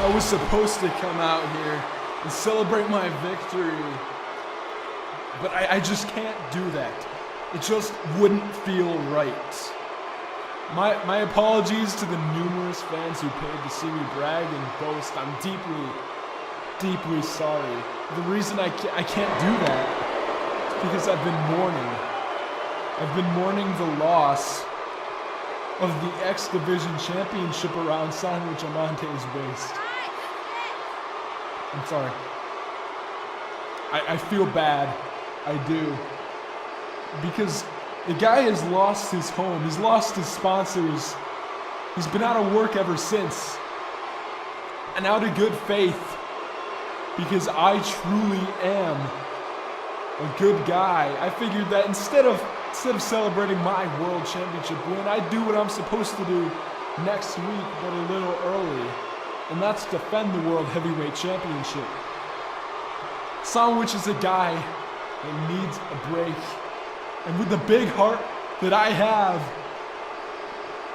I was supposed to come out here and celebrate my victory, but I just can't do that. It just wouldn't feel right. My apologies to the numerous fans who paid to see me brag and boast. I'm deeply sorry. The reason I can't do that is because I've been mourning. I've been mourning the loss of the X Division Championship around Sandwich Amante's waist. I'm sorry. I feel bad. I do. Because the guy has lost his home. He's lost his sponsors. He's been out of work ever since. And out of good faith, because I truly am a good guy, I figured that instead of celebrating my world championship win, I'd do what I'm supposed to do next week, but a little early. And that's defend the World Heavyweight Championship. Sandwich is a guy that needs a break. And with the big heart that I have,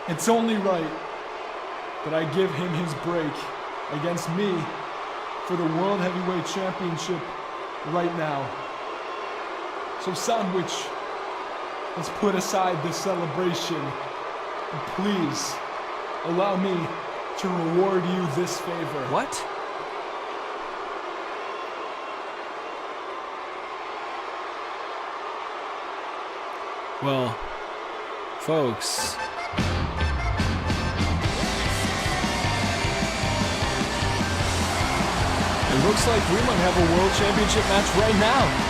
it's only right that I give him his break against me for the World Heavyweight Championship right now. So Sandwich, let's put aside this celebration and please allow me to reward you this favor. What? Well, folks, it looks like we might have a World Championship match right now.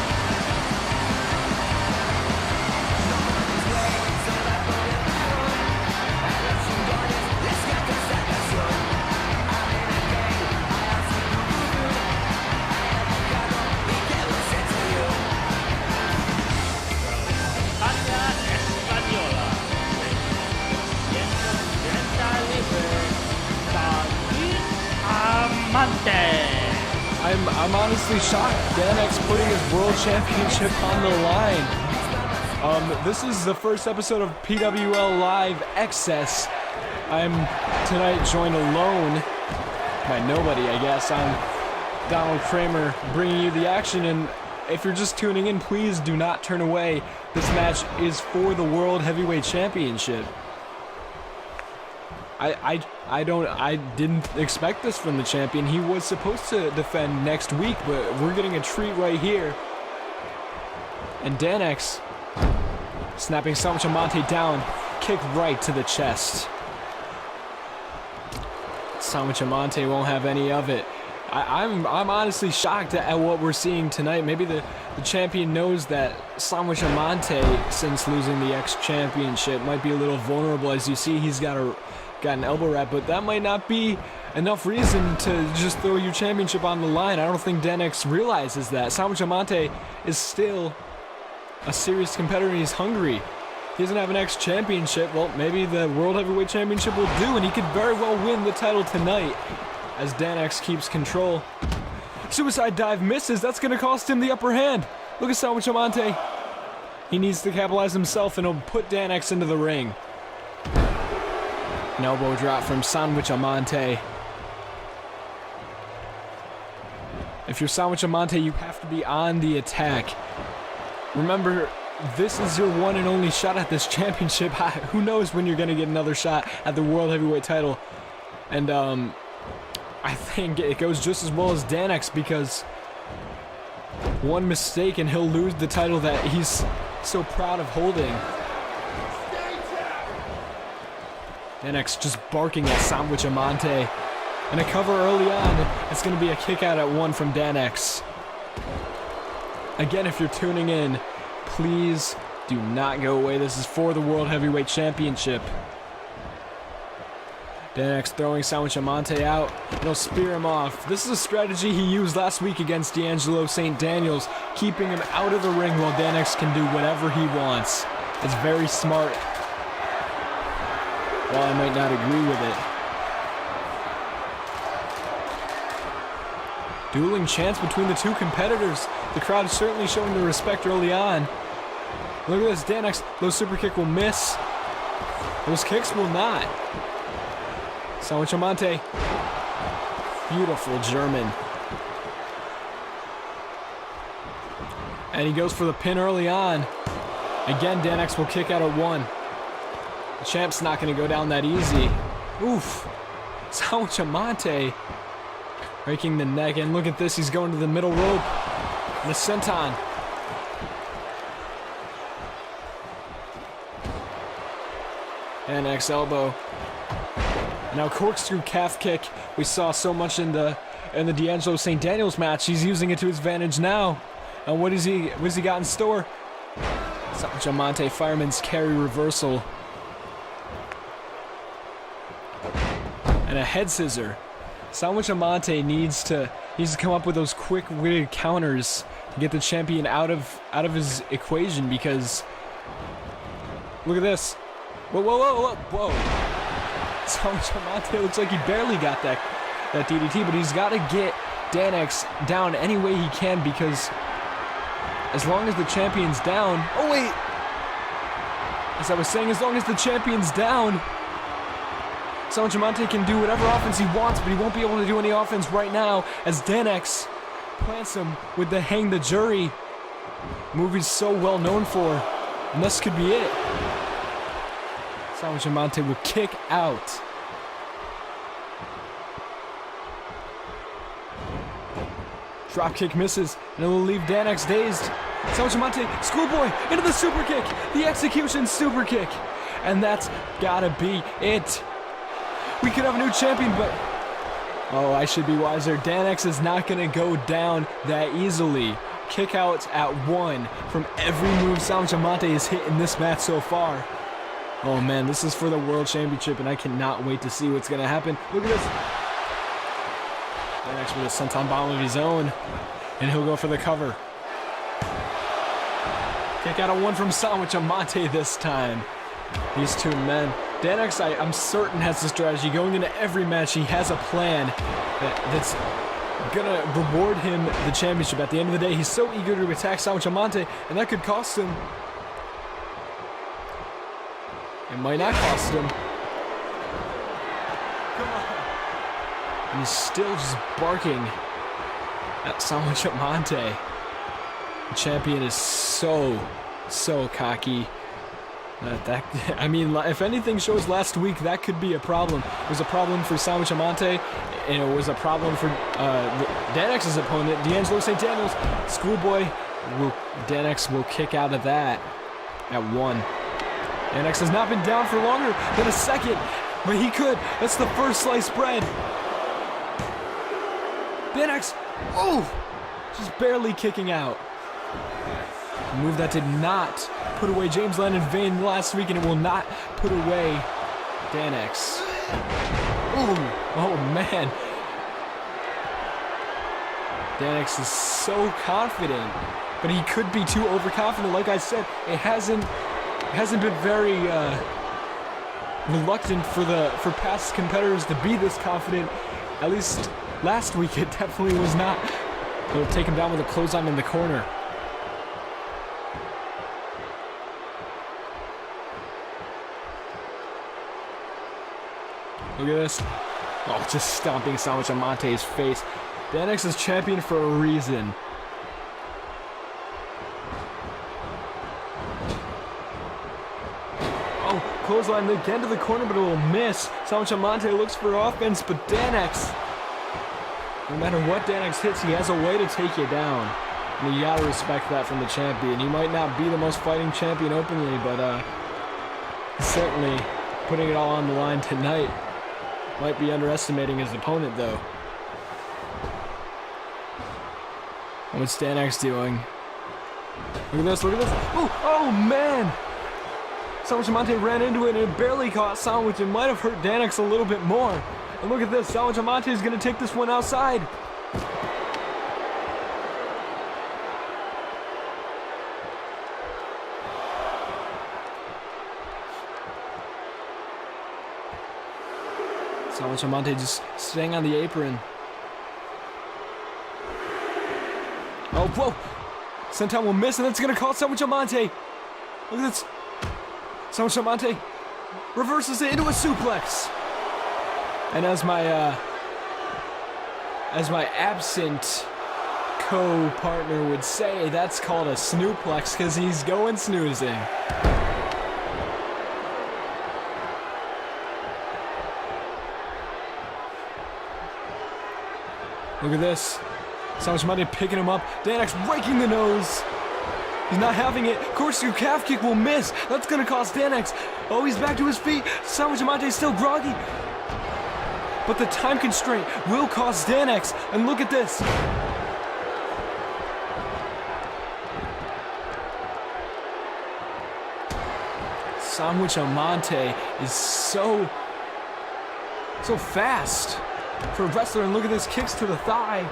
I'm honestly shocked. Danex putting his world championship on the line. This is the first episode of PWL Live XCESS. I'm tonight joined alone by nobody, I guess. I'm Donald Kramer bringing you the action, and if you're just tuning in, please do not turn away. This match is for the World Heavyweight Championship. I didn't expect this from the champion. He was supposed to defend next week, but we're getting a treat right here. And Danex snapping Sandwich Amante down, kick right to the chest. Sandwich Amante won't have any of it. I'm honestly shocked at what we're seeing tonight. Maybe the champion knows that Sandwich Amante, since losing the X Championship, might be a little vulnerable. As you see, he's got an elbow wrap, but that might not be enough reason to just throw your championship on the line. I don't think Danex realizes that. Sandwich Amante is still a serious competitor, and he's hungry. He doesn't have an X Championship. Well, maybe the World Heavyweight Championship will do, and he could very well win the title tonight as Danex keeps control. Suicide dive misses. That's going to cost him the upper hand. Look at Sandwich Amante. He needs to capitalize himself, and he'll put Danex into the ring. An elbow drop from Sandwich Amante. If you're Sandwich Amante, you have to be on the attack. Remember, this is your one and only shot at this championship. Who knows when you're going to get another shot at the World Heavyweight title. And I think it goes just as well as Danex, because one mistake and he'll lose the title that he's so proud of holding. Danex just barking at Sandwich Amante. And a cover early on. It's going to be a kick out at one from Danex. Again, if you're tuning in, please do not go away. This is for the World Heavyweight Championship. Danex throwing Sandwich Amante out. And he'll spear him off. This is a strategy he used last week against D'Angelo St. Daniels, keeping him out of the ring while Danex can do whatever he wants. It's very smart. While I might not agree with it. Dueling chants between the two competitors. The crowd is certainly showing the respect early on. Look at this, Danex. Those super kick will miss. Those kicks will not. Sandwich Amante Beautiful German. And he goes for the pin early on. Again, Danex will kick out at 1. The champ's not going to go down that easy. Oof. Sandwich Amante breaking the neck. And look at this. He's going to the middle rope. And a senton. Danex elbow. Now corkscrew calf kick. We saw so much in the D'Angelo St. Daniels match. He's using it to his advantage now. And what has he got in store? Sandwich Amante fireman's carry reversal. And a head scissor. Sandwich Amante needs to come up with those quick-witted counters to get the champion out of his equation, because look at this. Whoa, whoa, whoa, whoa, whoa. Sandwich Amante looks like he barely got that DDT, but he's got to get Danex down any way he can, because as long as the champion's down... Oh, wait! As I was saying, as long as the champion's down, Sandwich Amante can do whatever offense he wants, but he won't be able to do any offense right now, as Danex plants him with the hang the jury move he's so well known for. And this could be it. Sandwich Amante will kick out. Drop kick misses, and it will leave Danex dazed. Sandwich Amante, schoolboy, into the super kick, the execution super kick. And that's gotta be it. We could have a new champion, but... Oh, I should be wiser. Danex is not gonna go down that easily. Kickouts at 1 from every move Sandwich Amante has hit in this match so far. Oh man, this is for the World Championship, and I cannot wait to see what's gonna happen. Look at this. Danex with a senton bomb of his own, and he'll go for the cover. Kick out at 1 from Sandwich Amante this time. These two men. Danex, I'm certain, has a strategy. Going into every match, he has a plan that's gonna reward him the championship. At the end of the day, he's so eager to attack Sandwich Amante, and that could cost him. It might not cost him. Come on. He's still just barking at Sandwich Amante. The champion is so cocky. I mean, if anything shows last week, that could be a problem. It was a problem for Sandwich Amante, and it was a problem for Danex's opponent, D'Angelo St. Daniels. Schoolboy, Danex will kick out of that at 1. Danex has not been down for longer than a second, but he could. That's the first sliced bread. Danex, oh, just barely kicking out. A move that did not put away James Landon Vane last week, and it will not put away Danex. Oh man. Danex is so confident, but he could be too overconfident. Like I said, it hasn't been very reluctant for past competitors to be this confident. At least last week, it definitely was not. They'll take him down with a clothesline in the corner. Look at this. Oh, just stomping Sandwich Amante's face. Danex is champion for a reason. Oh, clothesline again to the corner, but it will miss. Sandwich Amante looks for offense, but Danex, no matter what Danex hits, he has a way to take you down. And you gotta respect that from the champion. He might not be the most fighting champion openly, but certainly putting it all on the line tonight. Might be underestimating his opponent, though. What's Danex doing? Look at this, look at this. Oh man! Sandwich Amante ran into it and it barely caught Sandwich. It might have hurt Danex a little bit more. And look at this, Sandwich Amante is going to take this one outside. Sandwich Amante just staying on the apron. Oh, whoa! Senton will miss, and that's going to call Sandwich Amante. Look at this. Sandwich Amante reverses it into a suplex. And as my as my absent co-partner would say, that's called a snooplex because he's going snoozing. Look at this. Sandwich Monday picking him up. Danex raking the nose. He's not having it. Corkscrew calf kick will miss. That's going to cost Danex. Oh, he's back to his feet. Sandwich Monte's still groggy. But the time constraint will cost Danex. And look at this. Sandwich Monte is so fast for a wrestler. And look at this, kicks to the thigh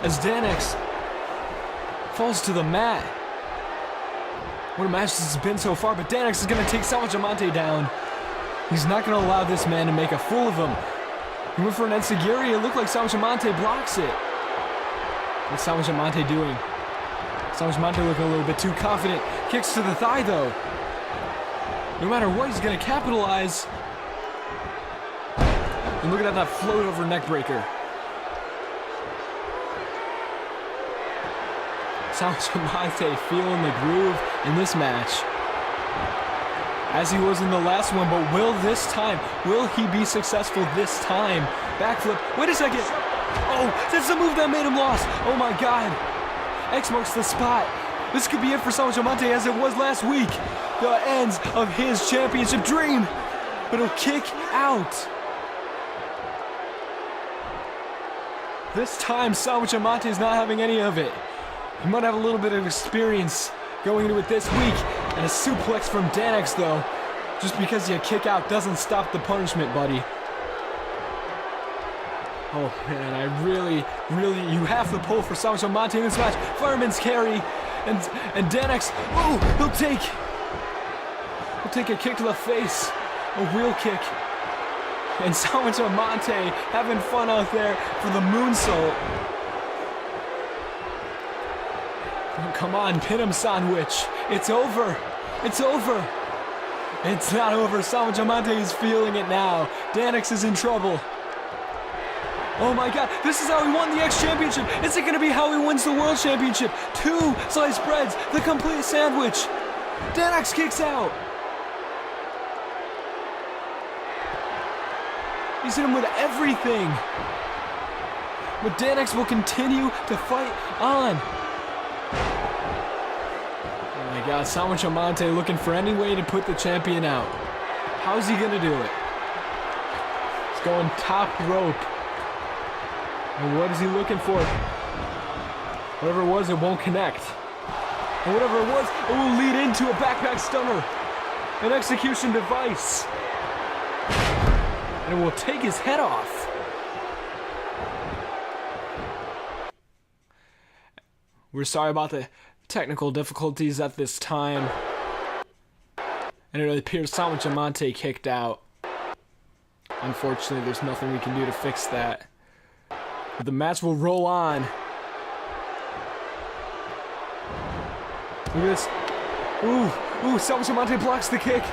as Danex falls to the mat. What a match this has been so far, but Danex is going to take Sandwich Monte down. He's not going to allow this man to make a fool of him. He went for an enziguri. It looked like Sandwich Monte blocks it. What's Sandwich Monte doing? Sandwich Monte looking a little bit too confident. Kicks to the thigh, though. No matter what, he's going to capitalize. And look at that float over neck breaker. Sandwich Monte feeling the groove in this match, as he was in the last one, but will he be successful this time? Backflip, wait a second. Oh, that's the move that made him lost. Oh my God. Ecks marks the spot. This could be it for Sandwich Monte as it was last week. The ends of his championship dream, but he'll kick out. This time, Sandwich Monte is not having any of it. He might have a little bit of experience going into it this week. And a suplex from Danex, though. Just because you kick out doesn't stop the punishment, buddy. Oh, man, I really, you have to pull for Sandwich Monte in this match. Fireman's carry. And Danex, oh, he'll take a kick to the face. A wheel kick. And Sandwich Monte having fun out there for the moonsault. Oh, come on, pin him, Sandwich. It's over. It's over. It's not over. Sandwich Monte is feeling it now. Danex is in trouble. Oh my God, this is how he won the X Championship. Is it going to be how he wins the World Championship? 2 sliced breads, the complete sandwich. Danex kicks out. He's hit him with everything. But Danex will continue to fight on. Oh my God, Sandwich Monte looking for any way to put the champion out. How's he gonna do it? He's going top rope. And what is he looking for? Whatever it was, it won't connect. And whatever it was, it will lead into a backpack stunner. An execution device. And it will take his head off. We're sorry about the technical difficulties at this time. And it appears Sandwich Monte kicked out. Unfortunately, there's nothing we can do to fix that. But the match will roll on. Look at this. Ooh, Sandwich Monte blocks the kick.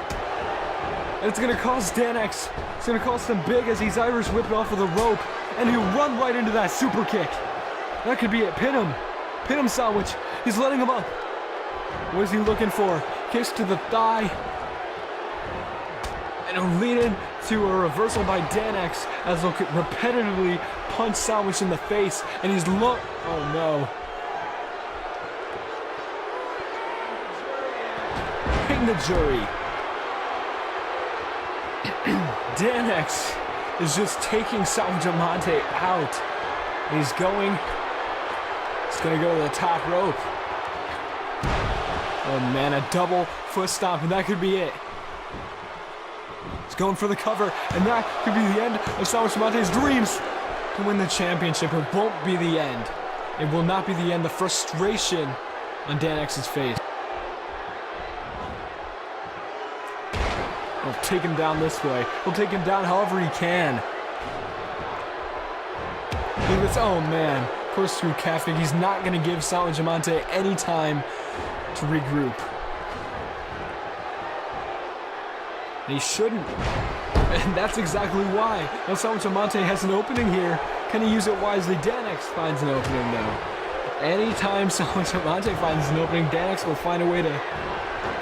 And it's gonna cost Danex. It's gonna cost him big as he's Irish whipped off of the rope. And he'll run right into that super kick. That could be it. Pin him. Pin him, Sandwich. He's letting him up. What is he looking for? Kicks to the thigh. And it'll lead into a reversal by Danex as he'll repetitively punch Sandwich in the face. And he's oh no. Ping the jury. Danex is just taking Sandwich Monte out. He's going to go to the top rope. Oh man, a double foot stomp, and that could be it. He's going for the cover, and that could be the end of Sandwich Monte's dreams to win the championship. It won't be the end. It will not be the end. The frustration on Danex's face. He'll take him down this way. He'll take him down however he can. Look at this. Oh man. Course through calf kick. He's not going to give Sandwich Monte any time to regroup. And he shouldn't. And that's exactly why. Now Sandwich Monte has an opening here Can he use it wisely? Danex finds an opening though. Anytime Sandwich Amante finds an opening, Danex will find a way to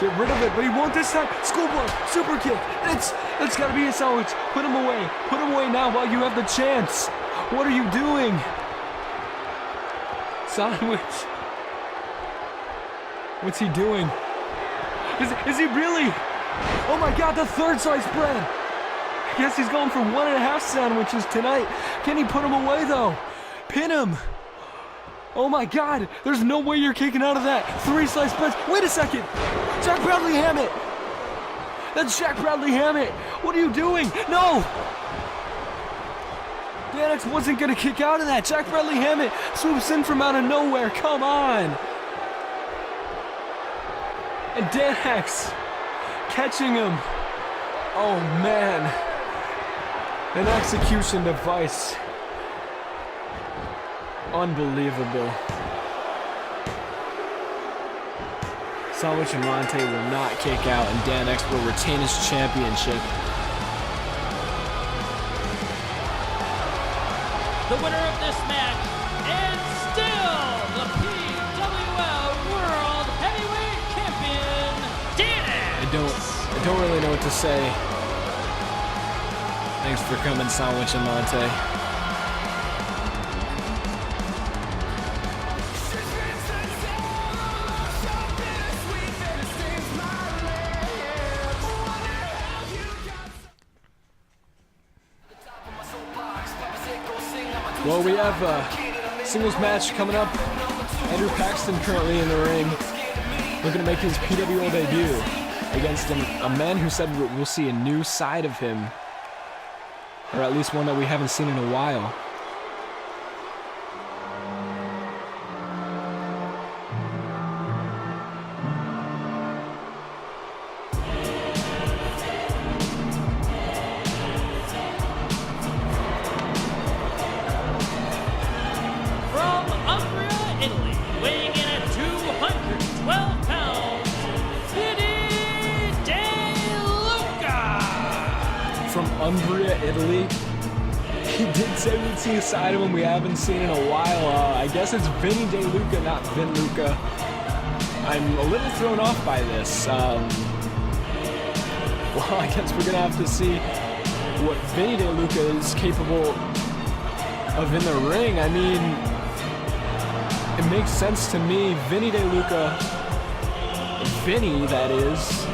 get rid of it, but he won't this time. Schoolboy, super kick. It's gotta be a Sandwich. Put him away. Put him away now while you have the chance. What are you doing? Sandwich. What's he doing? Is he really? Oh my God, the third slice bread. I guess he's going for 1.5 sandwiches tonight. Can he put him away though? Pin him. Oh my God, there's no way you're kicking out of that. 3 slice breads. Wait a second. Jack Bradley Hammett. That's Jack Bradley Hammett. What are you doing? No. Danex wasn't gonna kick out of that. Jack Bradley Hammett swoops in from out of nowhere. Come on. And Danex catching him. Oh man. An execution device. Unbelievable. Sandwich Amante will not kick out, and Danex will retain his championship. The winner of this match is still the PWL World Heavyweight Champion, Danex. I don't really know what to say. Thanks for coming, Sandwich Amante. Well, we have a singles match coming up. Andrew Paxton currently in the ring, looking to make his PWL debut against a man who said we'll see a new side of him, or at least one that we haven't seen in a while. Italy, weighing in at 212 pounds, Vinny DeLuca. From Umbria, Italy. He did say we'd see a side of him we haven't seen in a while. I guess it's Vinny DeLuca, not Vin Luca. I'm a little thrown off by this. Well, I guess we're gonna have to see what Vinny DeLuca is capable of in the ring. I mean, it makes sense to me. Vinny DeLuca, Vinny that is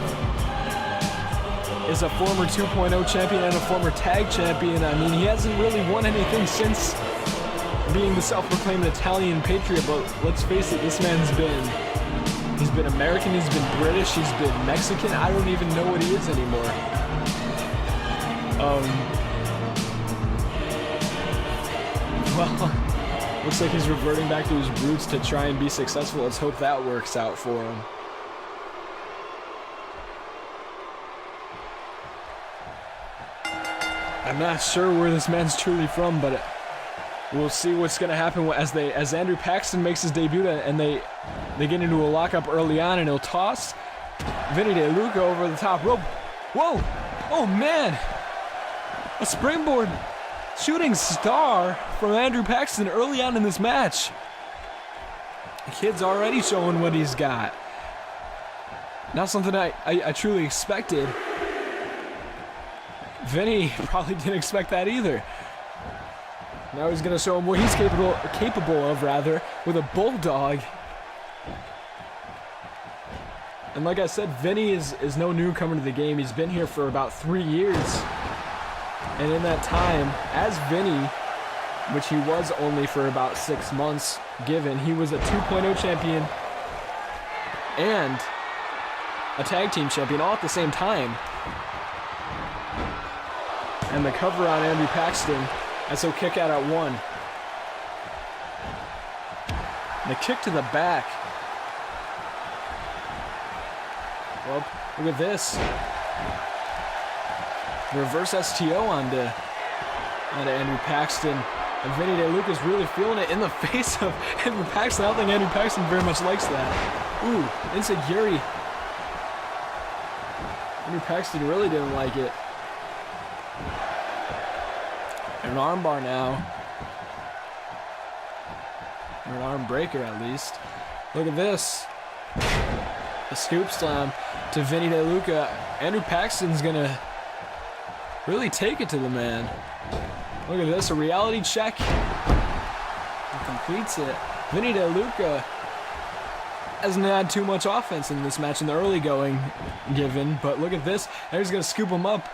a former 2.0 champion and a former tag champion. I mean, he hasn't really won anything since being the self-proclaimed Italian patriot, but let's face it, this man's he's been American, he's been British, he's been Mexican. I don't even know what he is anymore. Well, looks like he's reverting back to his roots to try and be successful. Let's hope that works out for him. I'm not sure where this man's truly from, but we'll see what's going to happen as Andrew Paxton makes his debut and they get into a lockup early on, and he'll toss Vinny DeLuca over the top rope. Whoa! Oh man! A springboard shooting star from Andrew Paxton early on in this match. The kid's already showing what he's got. Not something I truly expected. Vinny probably didn't expect that either. Now he's gonna show him what he's capable of, rather, with a bulldog. And like I said, Vinny is no newcomer to the game. He's been here for about 3 years. And in that time, as Vinny, which he was only for about 6 months given, he was a 2.0 champion and a tag team champion all at the same time. And the cover on Andrew Paxton as he'll kick out at 1. And the kick to the back. Well, look at this. Reverse STO onto Andrew Paxton. And Vinny DeLuca's really feeling it in the face of Andrew Paxton. I don't think Andrew Paxton very much likes that. Ooh, enziguri. Andrew Paxton really didn't like it. An armbar now. Or an arm breaker, at least. Look at this. A scoop slam to Vinny DeLuca. Andrew Paxton's gonna really take it to the man. Look at this, a reality check. He completes it. Vinny DeLuca hasn't had too much offense in this match in the early going given, but look at this. Now he's gonna scoop him up.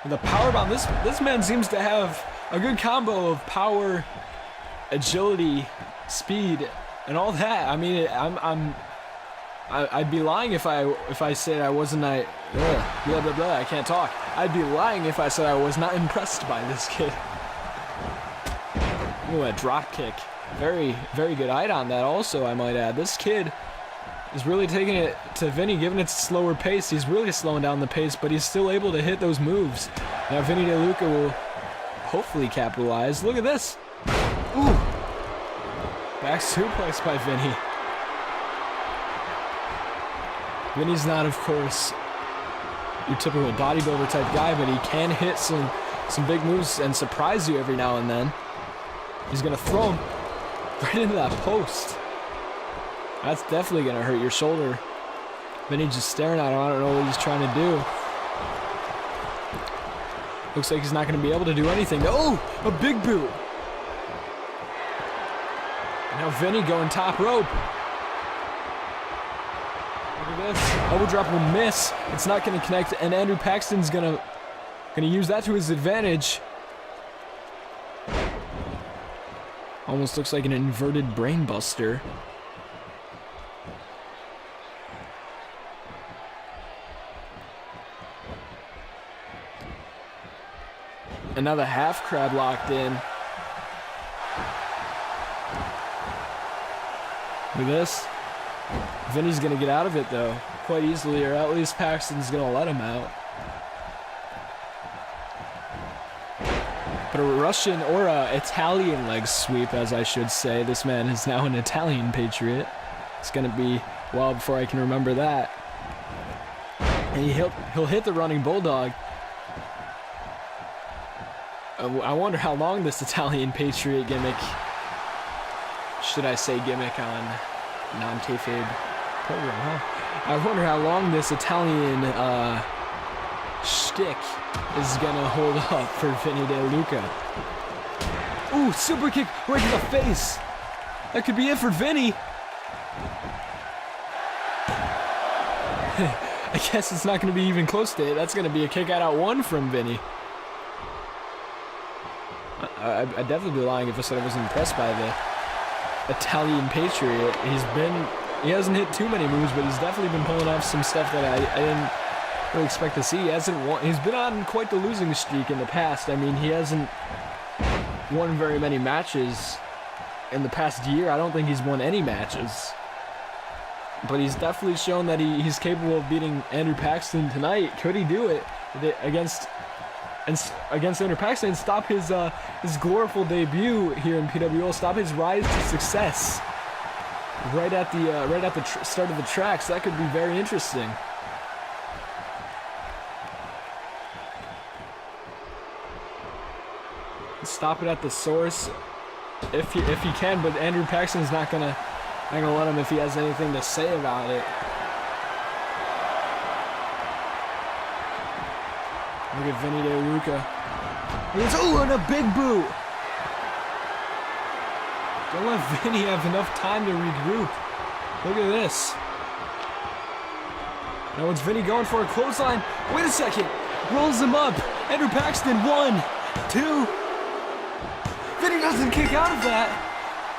With a power bomb, this man seems to have a good combo of power, agility, speed, and all that. I mean, I'd be lying if I said I wasn't. Blah blah blah. I can't talk. I'd be lying if I said I was not impressed by this kid. Ooh, a drop kick. Very, very good eye on that. Also, I might add, this kid is really taking it to Vinny, giving it a slower pace. He's really slowing down the pace, but he's still able to hit those moves. Now Vinny DeLuca will hopefully capitalize. Look at this. Ooh. Back suplex by Vinny. Vinny's not, of course, your typical bodybuilder type guy, but he can hit some big moves and surprise you every now and then. He's gonna throw him right into that post. That's definitely gonna hurt your shoulder. Vinny just staring at him. I don't know what he's trying to do. Looks like he's not gonna be able to do anything. Oh, a big boot. Now Vinny going top rope. Look at this. Elbow drop will miss. It's not gonna connect, and Andrew Paxton's gonna use that to his advantage. Almost looks like an inverted brain buster. Another half crab locked in. Look at this. Vinny's gonna get out of it though, quite easily, or at least Paxton's gonna let him out. But a Russian or a Italian leg sweep, as I should say. This man is now an Italian patriot. It's gonna be a while before I can remember that. And he'll hit the running bulldog. I wonder how long this Italian patriot gimmick, should I say gimmick on non-kayfabe program, huh? I wonder how long this Italian shtick is gonna hold up for Vinny DeLuca. Ooh, super kick right to the face. That could be it for Vinny. I guess it's not gonna be even close to it. That's gonna be a kick out at one from Vinny. I'd definitely be lying if I said I wasn't impressed by the Italian patriot. He hasn't hit too many moves, but he's definitely been pulling off some stuff that I didn't really expect to see. He's been on quite the losing streak in the past. I mean, he hasn't won very many matches in the past year. I don't think he's won any matches. But he's definitely shown that he's capable of beating Andrew Paxton tonight. Could he do it against Andrew Paxton and stop his glorious debut here in PWL, stop his rise to success right at the start of the tracks? That could be very interesting. Stop it at the source if he can, but Andrew Paxton's not gonna let him if he has anything to say about it. Look at Vinny DeLuca. Ooh, and a big boot. Don't let Vinny have enough time to regroup. Look at this. Now it's Vinny going for a clothesline. Wait a second. Rolls him up. Andrew Paxton, 1, 2. Vinny doesn't kick out of that.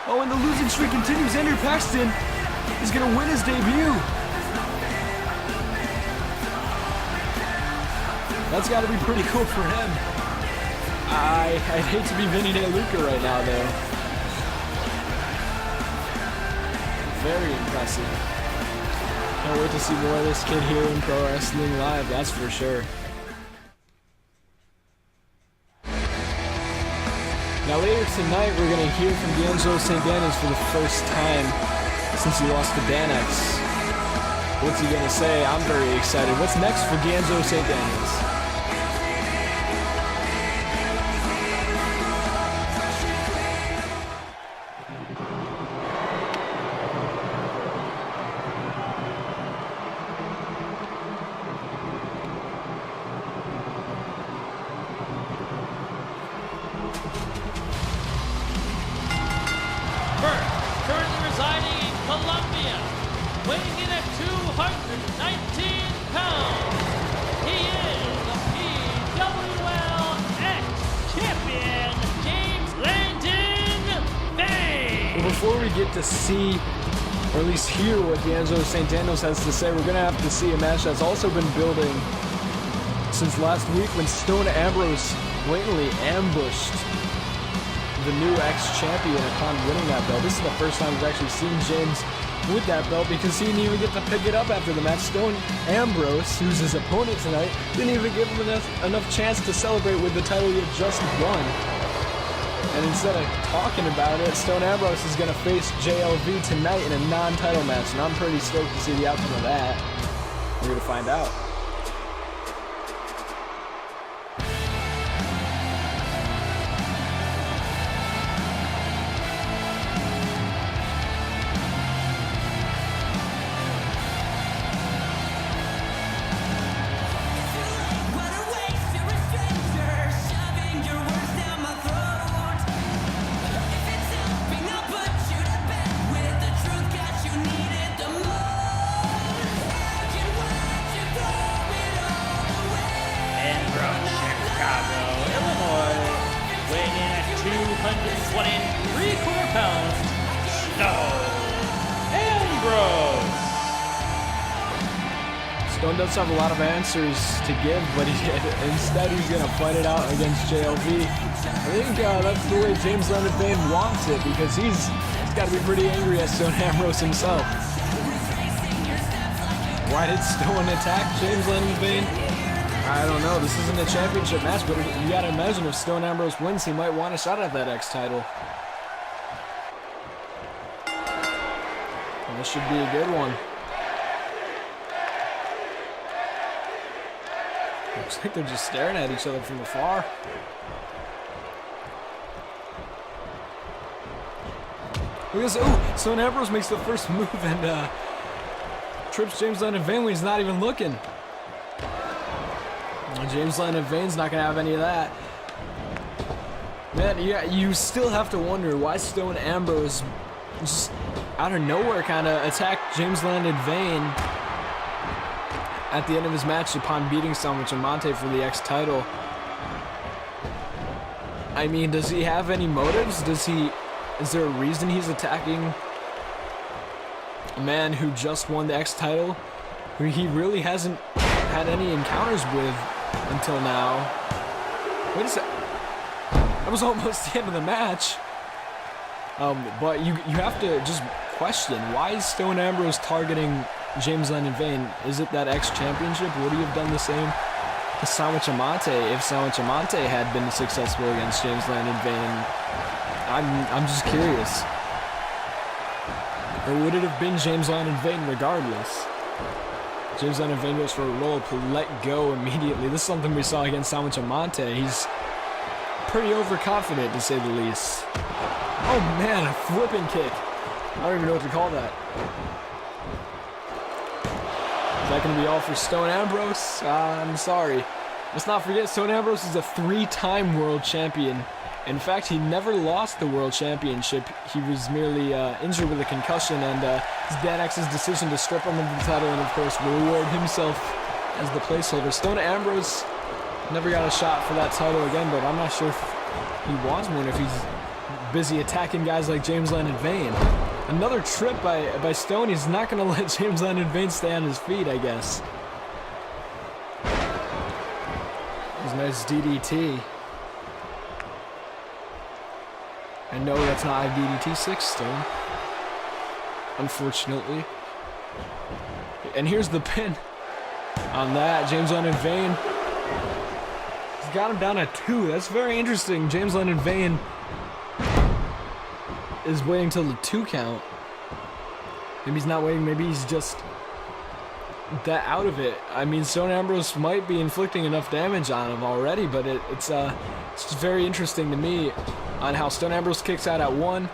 Oh, and the losing streak continues. Andrew Paxton is going to win his debut. That's got to be pretty cool for him. I'd hate to be Vinny DeLuca right now, though. Very impressive. Can't wait to see more of this kid here in Pro Wrestling Live, that's for sure. Now later tonight, we're going to hear from D'Angelo St. Daniels for the first time since he lost to Danex. What's he going to say? I'm very excited. What's next for D'Angelo St. Daniels? get to see, or at least hear what D'Angelo St. Daniels has to say. We're going to have to see a match that's also been building since last week when Stone Ambrose blatantly ambushed the new ex-champion upon winning that belt. This is the first time we've actually seen James with that belt because he didn't even get to pick it up after the match. Stone Ambrose, who's his opponent tonight, didn't even give him enough chance to celebrate with the title he had just won. And instead of talking about it, Stone Ambrose is going to face JLV tonight in a non-title match, and I'm pretty stoked to see the outcome of that. We're going to find out. Stone does have a lot of answers to give, but instead he's going to fight it out against JLV. I think that's the way James Leonard Vane wants it, because he's got to be pretty angry at Stone Ambrose himself. Why did Stone attack James Leonard Vane? I don't know. This isn't a championship match, but you got to imagine if Stone Ambrose wins, he might want a shot at that X title. And this should be a good one. Looks like they're just staring at each other from afar. Look at this. Oh, Stone Ambrose makes the first move and trips James Leonard Vane when he's not even looking. James Leonard Vane's not going to have any of that. Man, yeah, you still have to wonder why Stone Ambrose just out of nowhere kind of attacked James Leonard Vane at the end of his match upon beating Sandwich Amante for the X title. I mean, does he have any motives? Is there a reason he's attacking a man who just won the X title, who he really hasn't had any encounters with until now? Wait a sec. That was almost the end of the match. But you have to just question, why is Stone Ambrose targeting James Leonard Vane? Is it that X championship? Would he have done the same to Sandwich Amante if Sandwich Amante had been successful against James Leonard Vane? I'm just curious. Or would it have been James Leonard Vane regardless? James Leonard Vane goes for a roll to let go immediately. This is something we saw against Sandwich Amante. He's pretty overconfident, to say the least. Oh man, a flipping kick. I don't even know what to call that. Is that going to be all for Stone Ambrose? I'm sorry. Let's not forget, Stone Ambrose is a 3-time world champion. In fact, he never lost the world championship. He was merely injured with a concussion, and it's Danex's decision to strip him of the title and, of course, reward himself as the placeholder. Stone Ambrose never got a shot for that title again, but I'm not sure if he wants one if he's busy attacking guys like James Leonard Vane. Another trip by Stone. He's not going to let James Leonard Vane stay on his feet, I guess. It was a nice DDT. I know that's not a DDT6 Stone, unfortunately. And here's the pin on that. James Leonard Vane. He's got him down at 2. That's very interesting. James Leonard Vane is waiting till the 2 count. Maybe he's not waiting. Maybe he's just that out of it. I mean, Stone Ambrose might be inflicting enough damage on him already, but it's just very interesting to me on how Stone Ambrose kicks out at 1.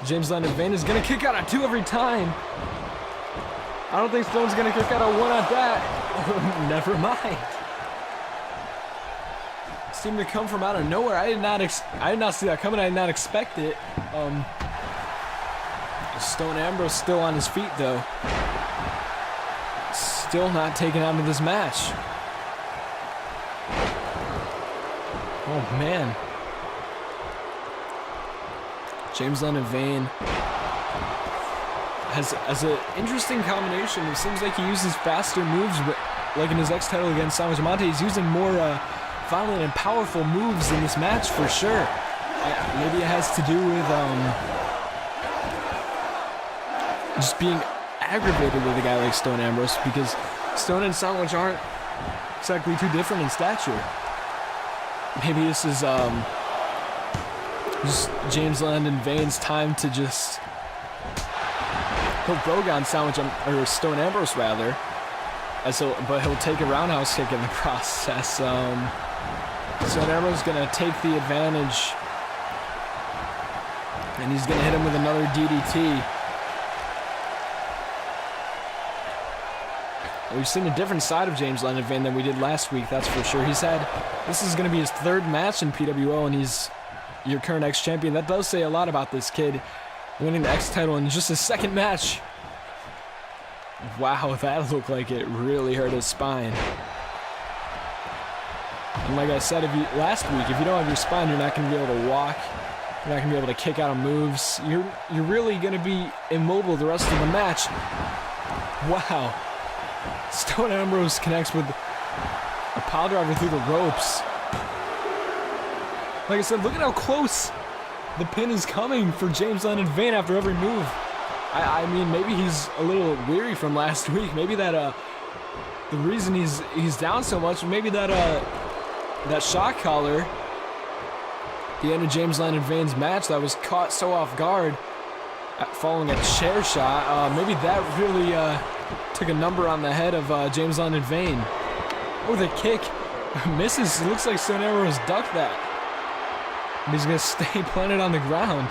James Leonard Vane is going to kick out at 2 every time. I don't think Stone's going to kick out at 1 at that. Never mind. Seemed to come from out of nowhere. I did not see that coming. I did not expect it. Stone Ambrose still on his feet, though. Still not taken out of this match. Oh, man. James Leonard Vane has an interesting combination. It seems like he uses faster moves, but like in his X title against Sandwich Monte, he's using more violent and powerful moves in this match for sure. Maybe it has to do with just being aggravated with a guy like Stone Ambrose, because Stone and Sandwich aren't exactly too different in stature. Maybe this is just James Landon Vane's time to just he'll brogue on Sandwich or Stone Ambrose rather, but he'll take a roundhouse kick in the process. Stone Ambrose is gonna take the advantage, and he's gonna hit him with another DDT. We've seen a different side of James Landon Vane than we did last week, that's for sure. This is going to be his 3rd match in PWL, and he's your current X champion. That does say a lot about this kid, winning the X title in just his 2nd match. Wow, that looked like it really hurt his spine. And like I said, last week, if you don't have your spine, you're not going to be able to walk. You're not going to be able to kick out of moves. You're really going to be immobile the rest of the match. Wow. Stone Ambrose connects with a pile driver through the ropes. Like I said, look at how close the pin is coming for James Landon Vane after every move. I mean, maybe he's a little weary from last week. Maybe that the reason he's down so much, maybe that shock collar, the end of James Landon Vane's match that was caught so off guard following a chair shot, maybe that really took a number on the head of James Landon Vane. Oh, the kick misses. It looks like Stone Ambrose ducked that. And he's going to stay planted on the ground.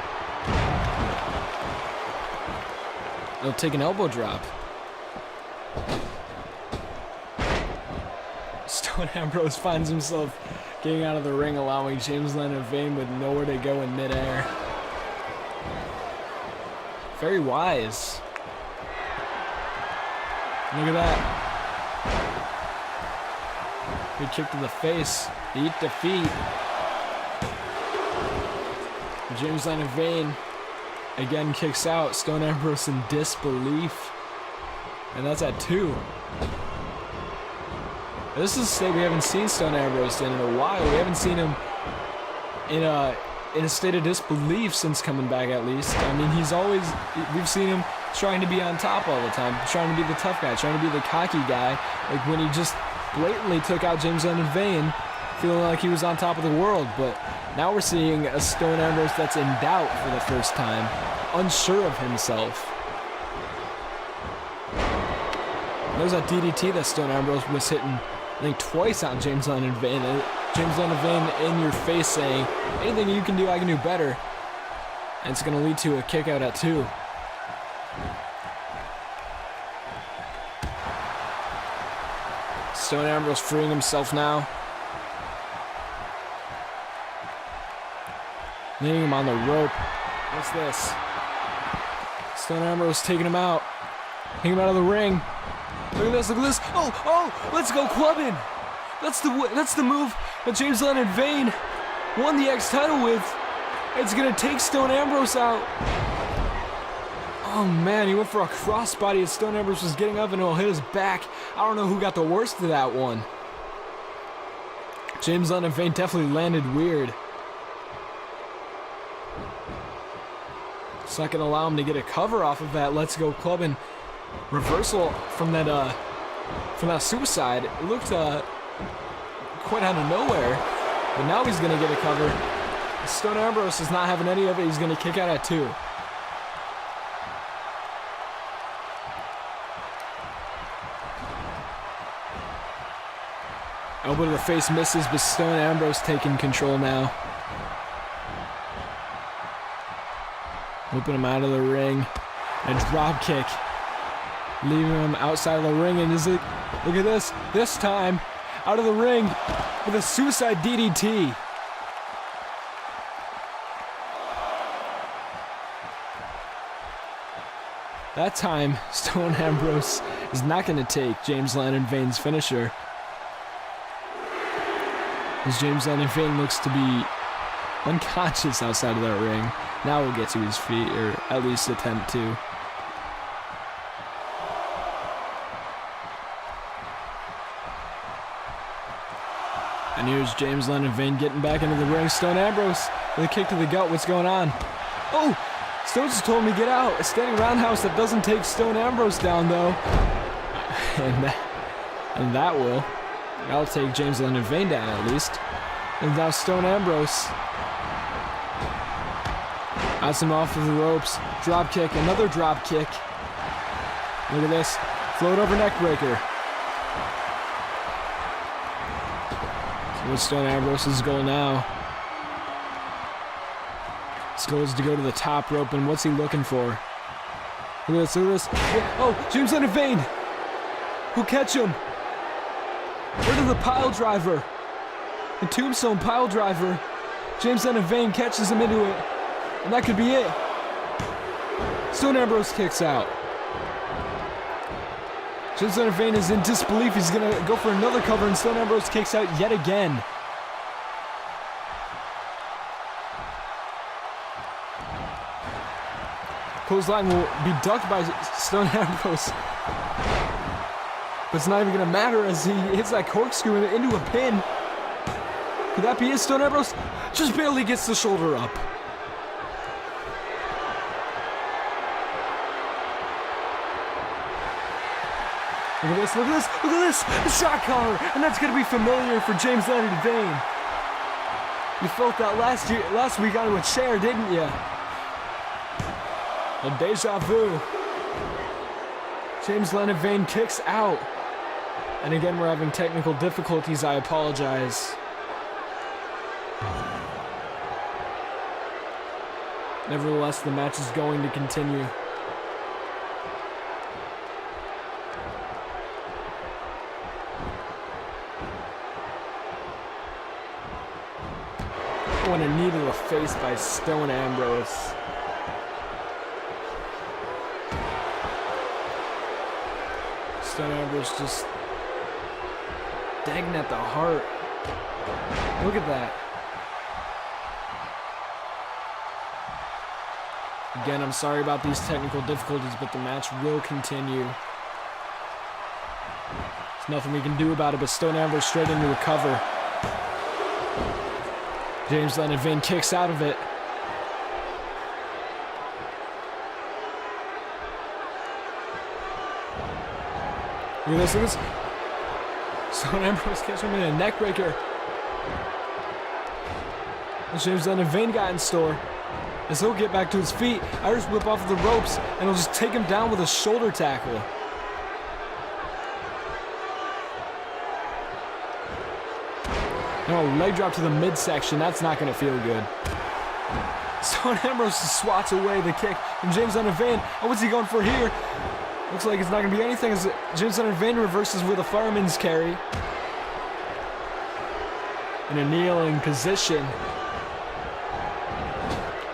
He'll take an elbow drop. Stone Ambrose finds himself getting out of the ring, allowing James Landon Vane with nowhere to go in midair. Very wise. Look at that. Good kick to the face. Eat defeat. James Landon Vane again kicks out. Stone Ambrose in disbelief. And that's at 2. This is a state we haven't seen Stone Ambrose in a while. We haven't seen him in a state of disbelief since coming back, at least. I mean, we've seen him trying to be on top all the time, trying to be the tough guy, trying to be the cocky guy, like when he just blatantly took out James Landon Vane, feeling like he was on top of the world. But now we're seeing a Stone Ambrose that's in doubt for the first time, unsure of himself. There's that DDT that Stone Ambrose was hitting, I think, twice on James Landon Vane. James Landon Vane in your face saying, anything you can do, I can do better. And it's going to lead to a kick out at 2. Stone Ambrose freeing himself now. Leading him on the rope. What's this? Stone Ambrose taking him out. Taking him out of the ring. Look at this, look at this. Oh, let's go clubbing. That's the move that James Landon Vane won the X title with. It's going to take Stone Ambrose out. Oh man, he went for a crossbody as Stone Ambrose was getting up and he'll hit his back. I don't know who got the worst of that one. James Landon Vane definitely landed weird. It's not going to allow him to get a cover off of that Let's Go Club and reversal from that suicide. It looked quite out of nowhere, but now he's going to get a cover. Stone Ambrose is not having any of it. He's going to kick out at 2. Elbow to the face misses, but Stone Ambrose taking control now. Whipping him out of the ring. A drop kick. Leaving him outside of the ring, and look at this. This time, out of the ring with a suicide DDT. That time, Stone Ambrose is not going to take James Landon Vane's finisher, as James Landon Vane looks to be unconscious outside of that ring. Now we'll get to his feet, or at least attempt to. And here's James Leonard Vane getting back into the ring. Stone Ambrose with a kick to the gut. What's going on? Oh! Stone just told me to get out. A standing roundhouse that doesn't take Stone Ambrose down, though. And that will. That'll take James Leonard Vane down, at least. And now Stone Ambrose. Outs him off of the ropes. Drop kick. Another drop kick. Look at this. Float over neck breaker. So what's Stone Ambrose's goal now? His goal is to go to the top rope, and what's he looking for? Look at this, look at this. Oh, James Leonard Vane! Who'll catch him? Where to the pile driver? The tombstone pile driver. James Leonard Vane catches him into it. And that could be it. Stone Ambrose kicks out. James Leonard Vane is in disbelief. He's going to go for another cover, and Stone Ambrose kicks out yet again. Clothesline will be ducked by Stone Ambrose. But it's not even going to matter as he hits that corkscrew into a pin. Could that be it? Stone Ambrose just barely gets the shoulder up. Look at this, look at this, look at this! The shot collar! And that's going to be familiar for James Leonard Vane. You felt that last week onto a chair, didn't you? A deja vu. James Leonard Vane kicks out. And again, we're having technical difficulties. I apologize. Nevertheless, the match is going to continue. Oh, and a knee to the face by Stone Ambrose. Stone Ambrose just dagging at the heart. Look at that. Again, I'm sorry about these technical difficulties, but the match will continue. There's nothing we can do about it, but Stone Ambrose straight into a cover. James Leonard Vane kicks out of it. Look at this, look at this. Stone Ambrose catches him in a neck breaker. And James Leonard Vane got in store. As he'll get back to his feet, Irish whip off of the ropes, and he'll just take him down with a shoulder tackle. No, leg drop to the midsection. That's not going to feel good. Stone Ambrose swats away the kick from James Leonard Vane. And what's he going for here? Looks like it's not going to be anything as James Leonard Vane reverses with a fireman's carry. In a kneeling position.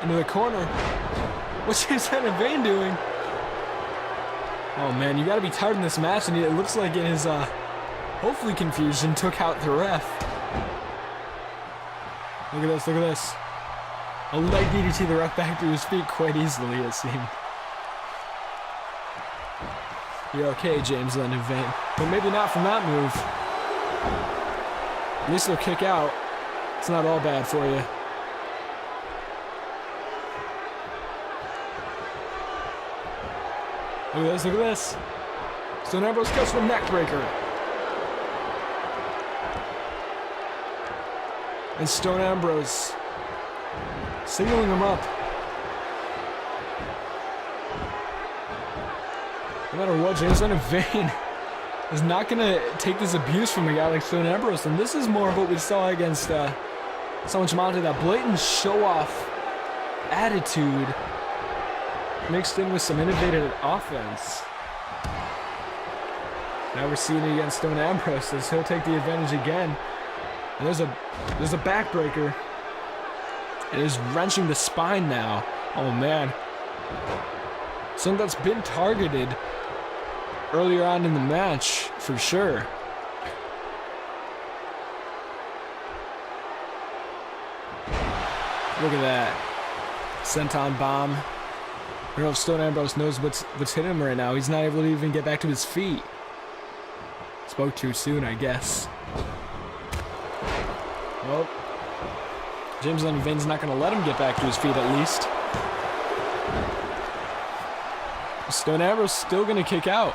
Into the corner. What's James Leonard Vane doing? Oh man, you got to be tired in this match, and it looks like in his hopefully confusion took out the ref. Look at this, look at this. A leg DDT the ref back to his feet quite easily, it seemed. You're okay, James Leonard Vane, but maybe not from that move. At least he'll kick out. It's not all bad for you. Look at this, look at this. Stone Ambrose cuts the neck breaker. And Stone Ambrose signaling him up. No matter what, James Leonard Vane is not going to take this abuse from a guy like Stone Ambrose. And this is more of what we saw against Sandwich Monte, that blatant show-off attitude mixed in with some innovative offense. Now we're seeing it against Stone Ambrose as he'll take the advantage again. And there's a backbreaker. It is wrenching the spine now. Oh man. Something that's been targeted earlier on in the match, for sure. Look at that. Senton bomb. I don't know if Stone Ambrose knows what's hitting him right now. He's not able to even get back to his feet. Spoke too soon, I guess. Well, James Leonard Vane's not going to let him get back to his feet at least. Stone Ambrose still going to kick out.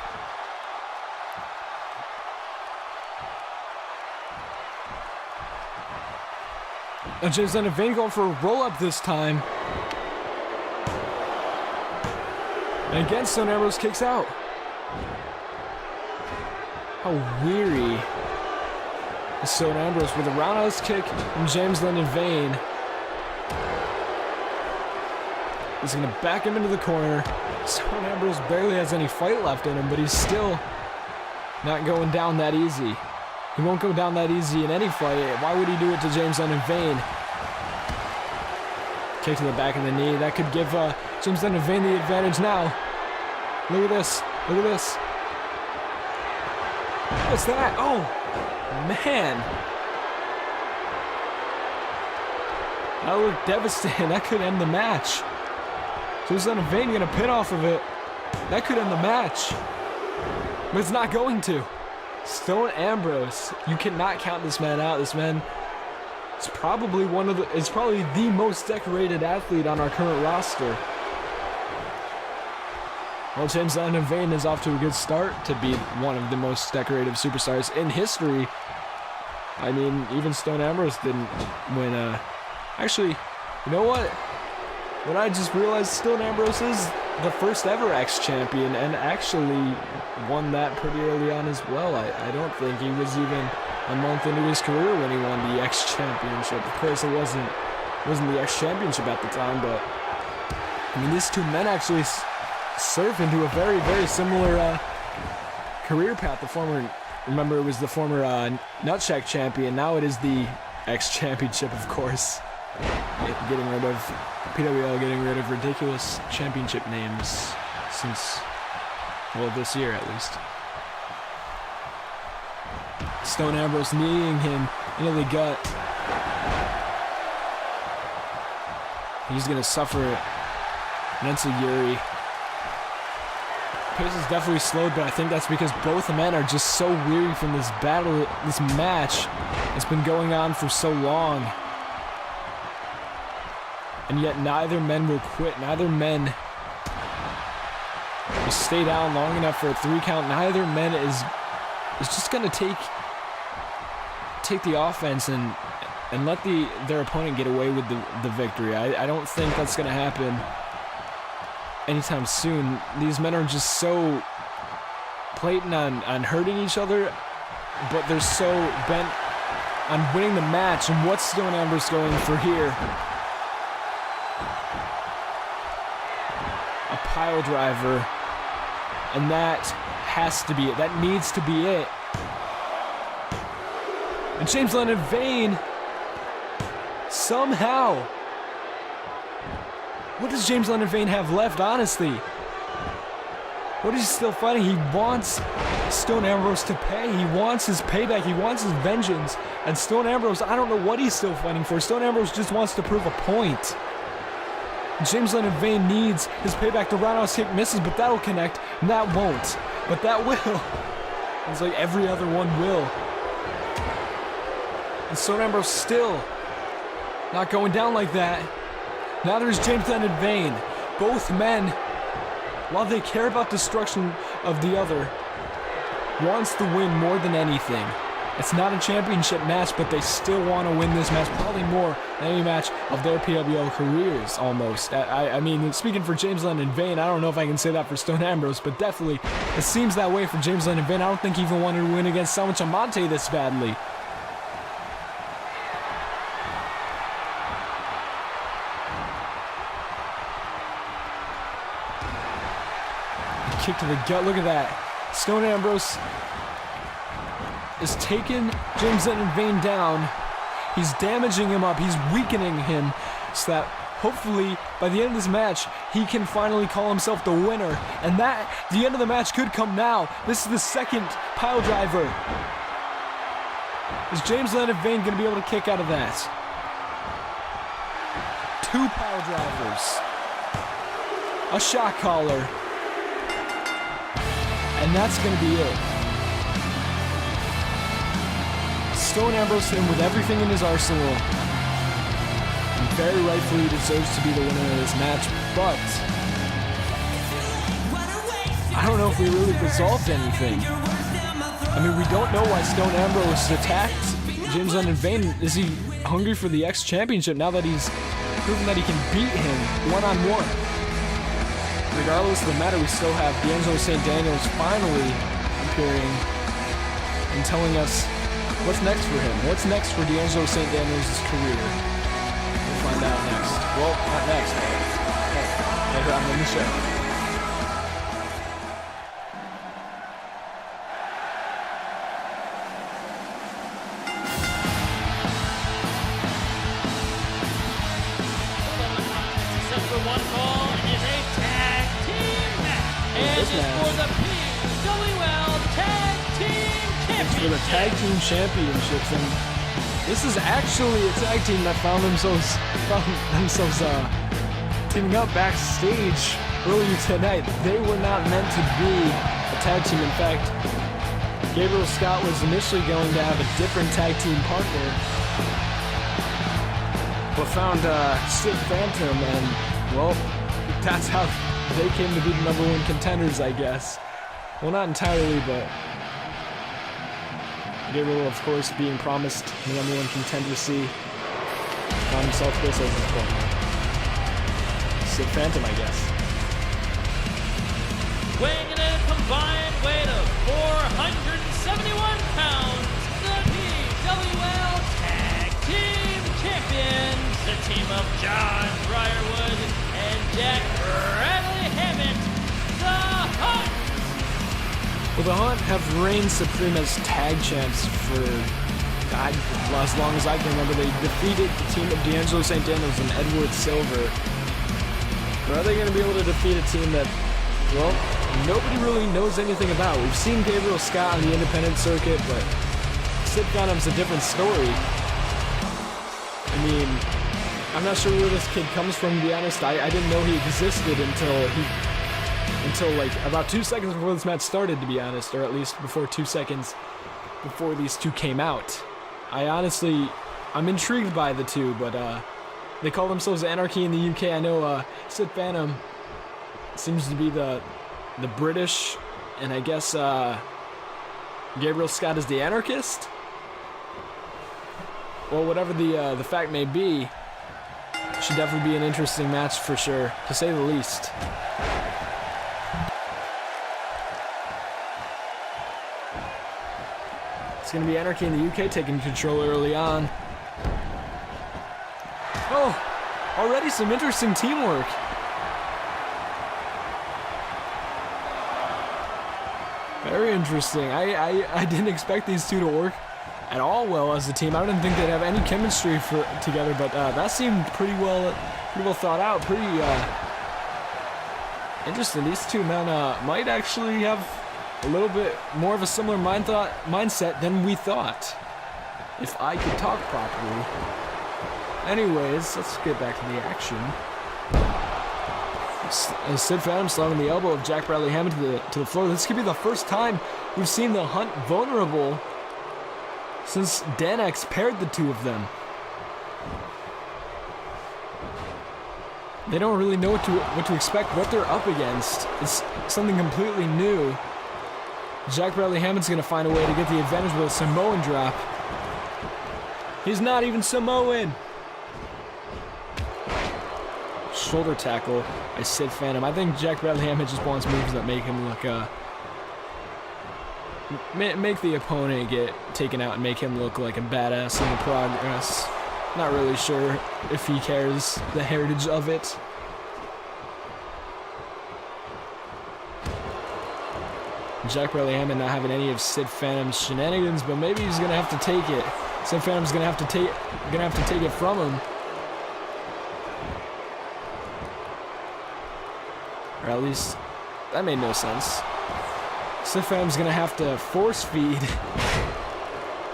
And James Leonard Vane going for a roll-up this time. And again, Stone Ambrose kicks out. How weary is Stone Ambrose with a roundhouse kick from James Leonard Vane. He's going to back him into the corner. Stone Ambrose barely has any fight left in him, but he's still not going down that easy. He won't go down that easy in any fight. Why would he do it to James Leonard Vane? Kick to the back of the knee. That could give James Leonard Vane the advantage now. Look at this. Look at this. What's that? Oh, man. That looked devastating. That could end the match. James Leonard Vane getting a pin off of it. That could end the match. But it's not going to. Stone Ambrose, you cannot count this man out. This man is probably the most decorated athlete on our current roster. Well, James Leonard Vane is off to a good start to be one of the most decorated superstars in history. I mean, even Stone Ambrose didn't win actually, you know what? When I just realized Stone Ambrose is the first ever X champion and actually won that pretty early on as well. I don't think he was even a month into his career when he won the X championship. Of course, it wasn't the X championship at the time, but I mean, these two men actually surf into a very, very similar career path. Remember, it was the former Nutsack champion. Now it is the X championship, of course. Getting rid of PWL, getting rid of ridiculous championship names since, well, this year at least. Stone Ambrose kneeing him into the gut. He's gonna suffer an enziguri. Pace is definitely slowed, but I think that's because both men are just so weary from this battle, this match. It's been going on for so long. And yet neither men will quit. Neither men will stay down long enough for a 3 count. Neither men is just going to take the offense and let their opponent get away with the victory. I don't think that's going to happen anytime soon. These men are just so blatant on hurting each other, but they're so bent on winning the match. And what's Stone Ambrose going for here? A pile driver, and that has to be it. That needs to be it. And James Leonard Vane, somehow, what does James Leonard Vane have left, honestly? What is he still fighting? He wants Stone Ambrose to pay. He wants his payback. He wants his vengeance. And Stone Ambrose, I don't know what he's still fighting for. Stone Ambrose just wants to prove a point. James Leonard Vane needs his payback. The roundhouse kick misses, but that'll connect, and that won't. But that will. It's like every other one will. And Stone Ambrose still not going down like that. Now there's James Leonard Vane. Both men, while they care about destruction of the other, wants the win more than anything. It's not a championship match, but they still want to win this match, probably more than any match of their PWL careers, almost. I mean, speaking for James Leonard Vane, I don't know if I can say that for Stone Ambrose, but definitely it seems that way for James Leonard Vane. I don't think he even wanted to win against Sandwich Amante this badly. Kick to the gut, look at that. Stone Ambrose is taking James Leonard Vane down. He's damaging him up. He's weakening him so that hopefully by the end of this match he can finally call himself the winner. And that, the end of the match could come now. This is the second pile driver. Is James Leonard Vane going to be able to kick out of that? 2 pile drivers. A shot collar. And that's going to be it. Stone Ambrose him with everything in his arsenal. And very rightfully deserves to be the winner of this match, but I don't know if we really resolved anything. I mean, we don't know why Stone Ambrose attacked James Gunn in vain. Is he hungry for the X Championship now that he's proven that he can beat him one-on-one? Regardless of the matter, we still have D'Angelo St. Daniels finally appearing and telling us what's next for him. What's next for D'Angelo St. Daniels' career? We'll find out next. Well, not next, but later on in the show. One call is a tag team match. And it's for the PWL Tag Team Championship. It's for the Tag Team Championships, and this is actually a tag team that found themselves teaming up backstage earlier tonight. They were not meant to be a tag team. In fact, Gabriel Scott was initially going to have a different tag team partner, but found Sid Phantom, and well, that's how they came to be the #1 contenders, I guess. Well, not entirely, but Gabriel, of course, being promised the #1 contendercy, found himself this as his partner. Sid Phantom, I guess. Weighing in at a combined weight of 471 pounds, the PWL Tag Team Champions, the team of John Briarwood and Jack Bradley Hammond, the Hunt. Well, the Hunt have reigned supreme as tag champs for as long as I can remember. They defeated the team of D'Angelo St. Daniels and Edward Silver. But are they going to be able to defeat a team that, well, nobody really knows anything about? We've seen Gabriel Scott on the independent circuit, but Sid Phantom's a different story. I mean, I'm not sure where this kid comes from, to be honest. I didn't know he existed until like about 2 seconds before this match started, to be honest, or at least before 2 seconds before these two came out. I'm intrigued by the two, but they call themselves Anarchy in the UK. I know Sid Phantom seems to be the British, and I guess Gabriel Scott is the anarchist. Well, whatever the fact may be, should definitely be an interesting match for sure, to say the least. It's going to be Anarchy in the UK taking control early on. Oh, already some interesting teamwork. Very interesting. I didn't expect these two to work at all well as a team. I didn't think they'd have any chemistry together, but that seemed pretty well thought out. Pretty interesting. These two men might actually have a little bit more of a similar mindset than we thought, if I could talk properly. Anyways, let's get back to the action. Sid Phantom slamming the elbow of Jack Bradley Hammond to the floor. This could be the first time we've seen the Hunt vulnerable since Danex paired the two of them. They don't really know what to expect, what they're up against. It's something completely new. Jack Bradley Hammond's going to find a way to get the advantage with a Samoan drop. He's not even Samoan. Shoulder tackle by Sid Phantom. I think Jack Bradley Hammond just wants moves that make him look, make the opponent get taken out and make him look like a badass in the progress. Not really sure if he cares the heritage of it. Jack Bradley Hammond not having any of Sid Phantom's shenanigans, but maybe he's gonna have to take it. Sid Phantom's gonna have to take it from him. Or at least, that made no sense. Sid Phantom's gonna have to force feed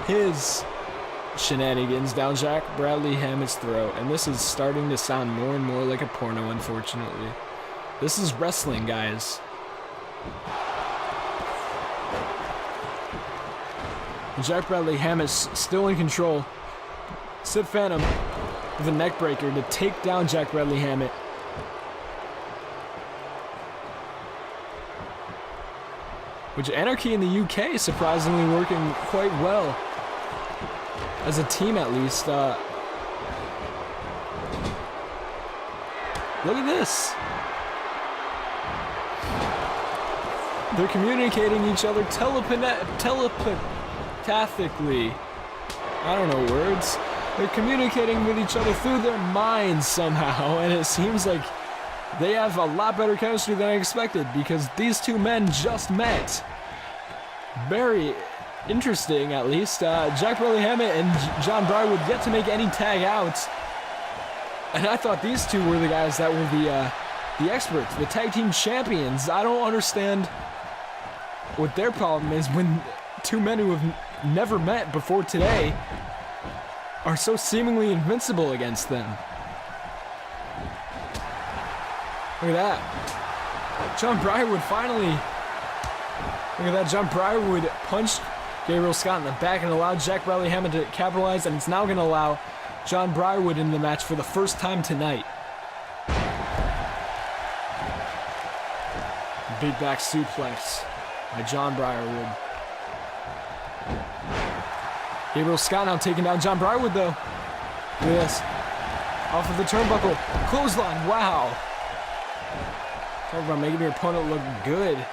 his shenanigans down Jack Bradley Hammond's throat, and this is starting to sound more and more like a porno, unfortunately. This is wrestling, guys. Jack Bradley Hammett still in control. Sid Phantom with a neck breaker to take down Jack Bradley Hammett. Which Anarchy in the UK is surprisingly working quite well. As a team, at least. Look at this. They're communicating each other telepathically. I don't know words. They're communicating with each other through their minds somehow, and it seems like they have a lot better chemistry than I expected, because these two men just met. Very interesting, at least. Jack Bradley Hammett and John Briarwood yet to make any tag outs. And I thought these two were the guys that were the experts, the tag team champions. I don't understand what their problem is when two men who have never met before today are so seemingly invincible against them. Look at that. John Briarwood finally. Look at that. John Briarwood punched Gabriel Scott in the back and allowed Jack Bradley Hammett to capitalize, and it's now going to allow John Briarwood in the match for the first time tonight. Big back suplex by John Briarwood. Gabriel Scott now taking down John Briarwood, though. Look at this. Off of the turnbuckle. Clothesline. Wow. Talk about making your opponent look good.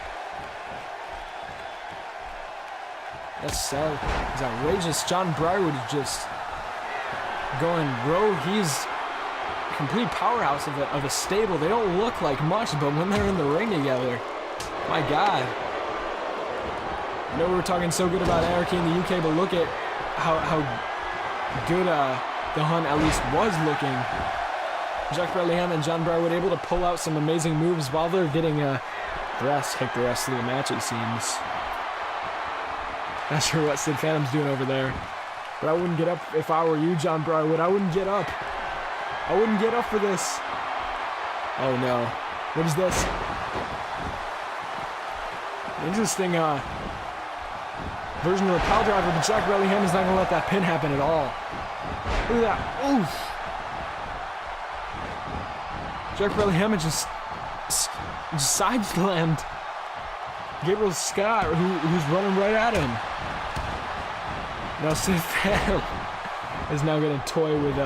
That's it's outrageous. John Briarwood is just going rogue. He's a complete powerhouse of a stable. They don't look like much, but when they're in the ring together, my God. I know we were talking so good about Anarchy in the UK, but look at how good the Hunt at least was looking. Jack Bradley Hammett and John Briarwood able to pull out some amazing moves while they're getting their ass kicked the rest of the match, it seems. Not sure what Sid Phantom's doing over there, but I wouldn't get up if I were you, John Briarwood. I wouldn't get up. I wouldn't get up for this. Oh no. What is this? Interesting version of a pile driver, but Jack Bradley Hammett's not going to let that pin happen at all. Look at that. Oof. Jack Bradley Hammett just side slammed Gabriel Scott, who's running right at him. Now Sid Phantom is now going to toy with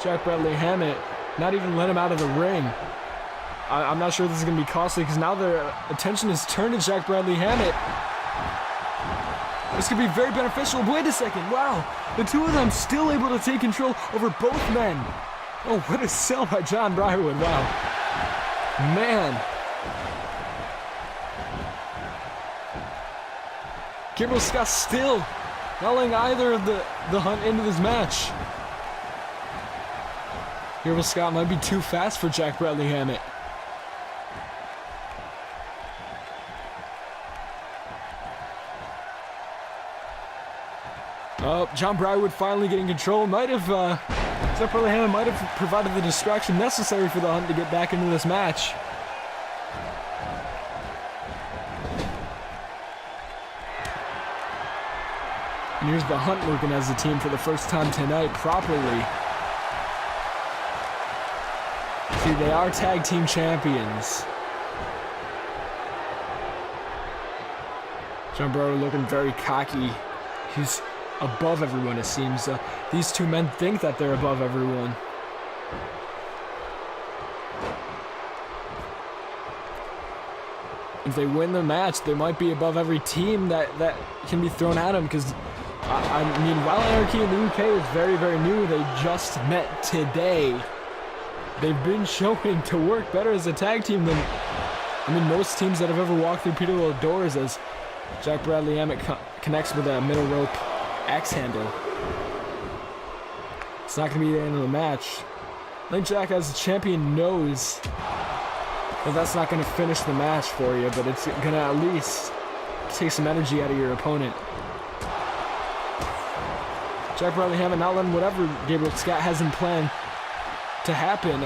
Jack Bradley Hammett, not even let him out of the ring. I'm not sure this is going to be costly, because now their attention is turned to Jack Bradley Hammett. This could be very beneficial. Wait a second. Wow. The two of them still able to take control over both men. Oh, what a sell by John Briarwood. Wow. Man. Gabriel Scott still not letting either of the Hunt into this match. Gabriel Scott might be too fast for Jack Bradley Hammett. Oh, John Briarwood finally getting control. Jack Bradley Hammett might have provided the distraction necessary for the Hunt to get back into this match. And here's the Hunt working as a team for the first time tonight properly. See, they are tag team champions. John Briarwood looking very cocky. He's above everyone, it seems. These two men think that they're above everyone. If they win the match, they might be above every team that can be thrown at them, because I mean, while Anarchy in the UK is very, very new, they just met today. They've been showing to work better as a tag team than, most teams that have ever walked through PWL doors, as Jack Bradley Hammett connects with a middle rope axe handle. It's not going to be the end of the match. I think Jack, as a champion, knows that that's not going to finish the match for you, but it's going to at least take some energy out of your opponent. Jack Bradley Hammett not letting whatever Gabriel Scott has in plan to happen.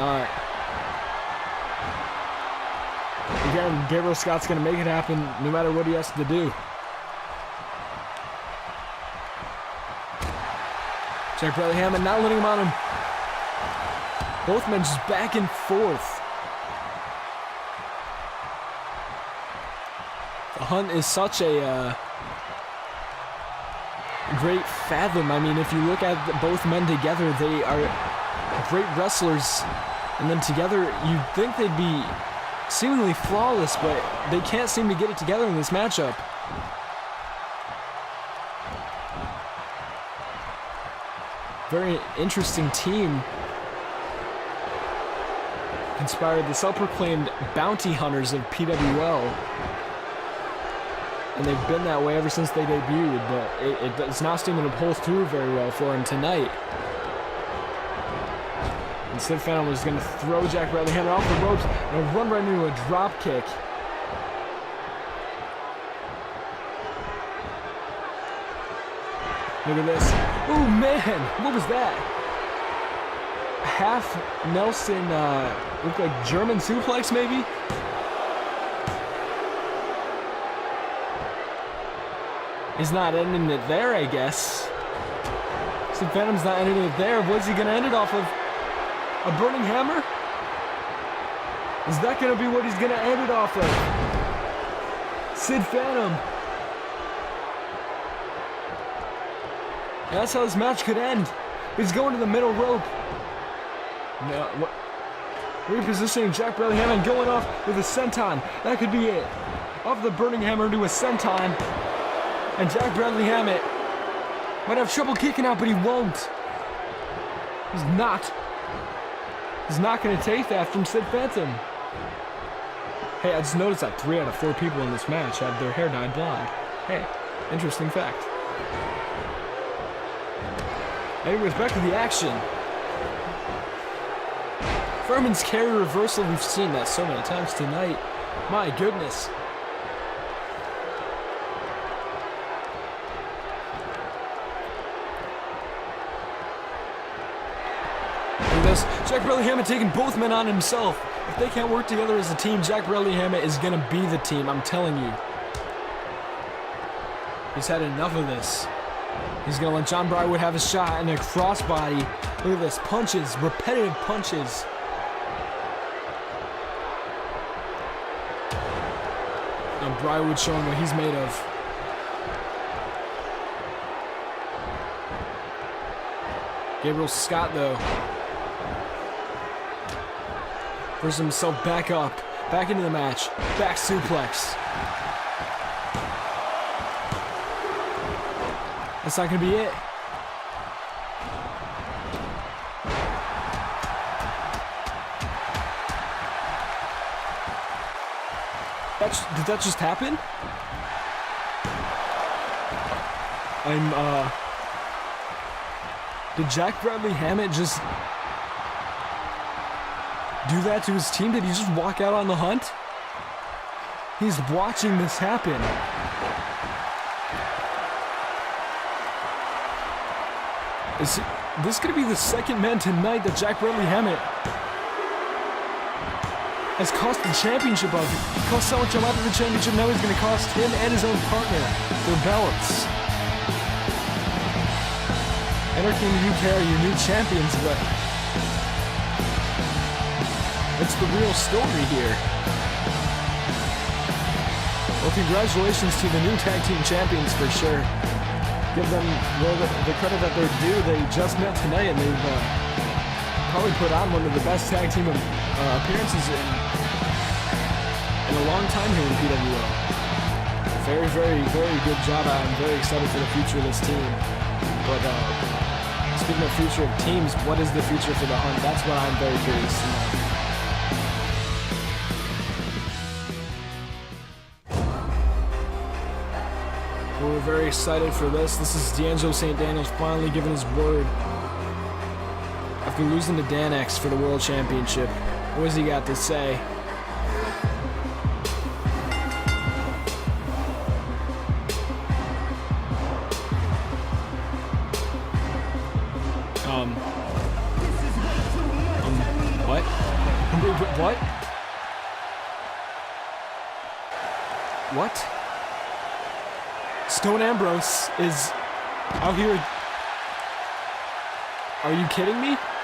Again, Gabriel Scott's going to make it happen no matter what he has to do. Jack Bradley Hammond not letting him on him. Both men just back and forth. The Hunt is such a great fathom. I mean, if you look at both men together, they are great wrestlers. And then together, you'd think they'd be seemingly flawless, but they can't seem to get it together in this matchup. Very interesting team. Inspired the self-proclaimed bounty hunters of PWL. And they've been that way ever since they debuted, but it's not seeming to pull through very well for him tonight. And Sid Phantom was going to throw Jack Bradley Hammond off the ropes and run right into a drop kick. Look at this. Oh man, what was that? Half Nelson, looked like German suplex maybe? He's not ending it there, I guess. Sid Phantom's not ending it there. What's he gonna end it off of? A burning hammer? Is that gonna be what he's gonna end it off of? Sid Phantom. That's how this match could end. He's going to the middle rope. No, what? Repositioning Jack Bradley Hammond, going off with a senton. That could be it. Off the burning hammer to a senton. And Jack Bradley Hammond might have trouble kicking out, but he won't. He's not. He's not going to take that from Sid Phantom. Hey, I just noticed that 3 out of 4 people in this match had their hair dyed blonde. Hey, interesting fact. Anyways, back to the action. Furman's carry reversal, we've seen that so many times tonight. My goodness. Look at this. Jack Bradley Hammond taking both men on himself. If they can't work together as a team, Jack Bradley Hammond is going to be the team, I'm telling you. He's had enough of this. He's going to let John Briarwood have a shot and a crossbody. Look at this. Punches. Repetitive punches. Now Briarwood showing what he's made of. Gabriel Scott, though. Brings himself back up. Back into the match. Back suplex. That's not going to be it. Did that just happen? Did Jack Bradley Hammond just do that to his team? Did he just walk out on the hunt? He's watching this happen. Is this going to be the second man tonight that Jack Bradley Hammond has cost the championship of? He cost Sandwich Amante the championship, now he's going to cost him and his own partner their belts. Anarchy in the UK are your new champions, but it's the real story here. Well, congratulations to the new tag team champions for sure. Give them the credit that they're due. They just met tonight, and they've probably put on one of the best tag team appearances in a long time here in PWL. Very, very, very good job. I'm very excited for the future of this team. But speaking of future of teams, what is the future for the Hunt? That's what I'm very curious to know. We're very excited for this. This is D'Angelo St. Daniels finally giving his word after losing to Danex for the World Championship. What has he got to say? What? What? What? Stone Ambrose is out here Are you kidding me?